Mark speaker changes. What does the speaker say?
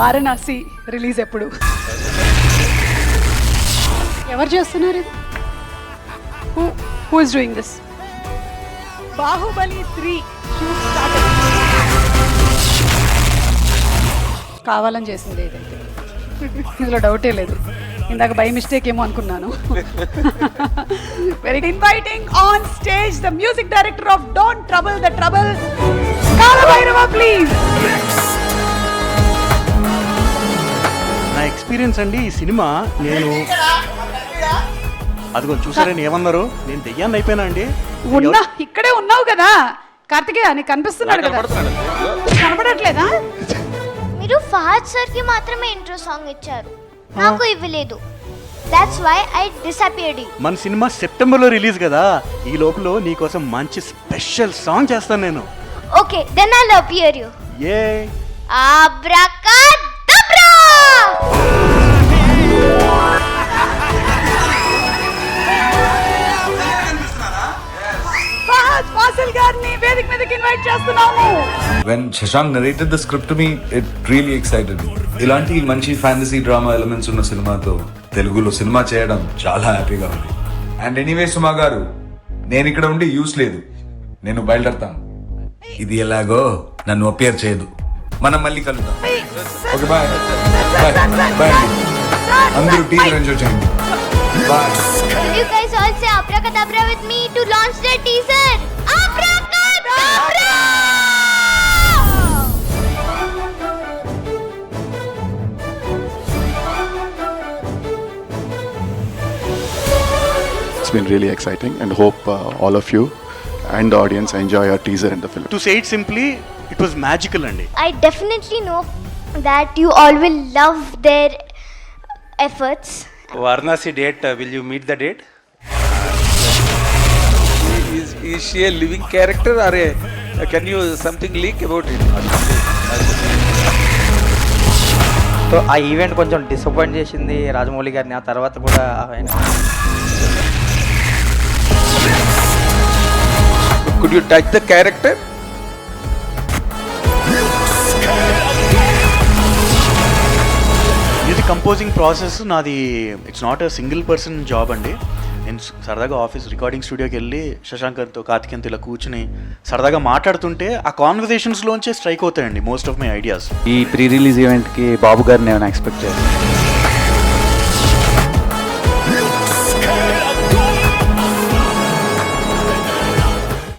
Speaker 1: Varanasi release ఎప్పుడు? ఎవరు చేస్తున్నారు ఇది? Who is doing this? Baahubali 3 shoot start. కావాలని చేసింది ఏదైతే, ఇందులో డౌటే లేదు. ఇందాక బై మిస్టేక్ ఏమో అనుకున్నాను. Very inviting on stage the music director of don't trouble the trouble, Kalabhairava please.
Speaker 2: నా ఎక్స్పీరియన్స్ అండి ఈ సినిమా, నేను అదిగో చూసారని ఏమన్నారు, నేను దెయ్యాన్ని అయిపోయినా అండి.
Speaker 1: ఉన్నా ఇక్కడే ఉన్నావు కదా కార్తికేయ, నీకు కనిపిస్తున్నాడు కదా, కనపడట్లేదా?
Speaker 3: మీరు ఫహద్ సార్ కి మాత్రమే ఇంట్రో సాంగ్ ఇచ్చారు, నాకు ఇవ్వలేదు. That's why I disappeared.
Speaker 2: మన సినిమా సెప్టెంబర్లో రిలీజ్ కదా, ఈ లోపల నీకోసం మంచి స్పెషల్ సాంగ్ చేస్తాను నేను.
Speaker 3: Okay then I'll appear you.
Speaker 2: ఏ
Speaker 3: అబ్రాకడబ్రా.
Speaker 1: ఫహద్ ఫాసిల్ గారిని వేదిక మీదకి ఇన్వైట్ చేస్తున్నాము.
Speaker 4: When Shashank narrated the script to me, it really excited me. ఇలాంటి మంచి ఫ్యాంటసీ డ్రామా ఎలిమెంట్స్ ఉన్న సినిమాతో తెలుగులో సినిమా చేయడం చాలా హ్యాపీగా ఉంది. అండ్ ఎనీవే సుమా గారు, నేను ఇక్కడ ఉండి యూస్ లేదు, నేను బయలుదేరతాను. ఇది ఎలాగో నన్ను అపియర్ చేయదు, మనం మళ్ళీ కలుద్దాం. Okay bye bye bye. అందరూ టీజర్ ఎంజాయ్ చేయండి. Bye.
Speaker 3: Will you guys all say abracadabra with me to launch the teaser? Abracadabra!
Speaker 5: It's been really exciting and hope all of you and the audience enjoy our teaser and the film.
Speaker 2: To say it simply, it was magical అండి.
Speaker 3: I definitely know that you all will love their efforts.
Speaker 6: Varanasi date, will you meet the date?
Speaker 7: Is she a living character or can you something leak about it?
Speaker 8: So ఆ event కొంచెం disappoint చేసింది రాజమౌళి గారిని. ఆ తర్వాత కూడా ఆయన
Speaker 7: Could you touch the character?
Speaker 2: ఇది composing process నాది, it's not a single person job అండి. నేను సరదాగా ఆఫీస్ రికార్డింగ్ స్టూడియోకి వెళ్ళి శశాంకంతో కార్తికేయంతో ఇలా కూర్చుని సరదాగా మాట్లాడుతుంటే ఆ కాన్వర్సేషన్స్లోంచే స్ట్రైక్ అవుతాయండి మోస్ట్ ఆఫ్ మై ఐడియాస్.
Speaker 8: ఈ ప్రీ రిలీజ్ ఈవెంట్కి బాబు గారిని ఏమైనా ఎక్స్పెక్ట్ చేయాలి?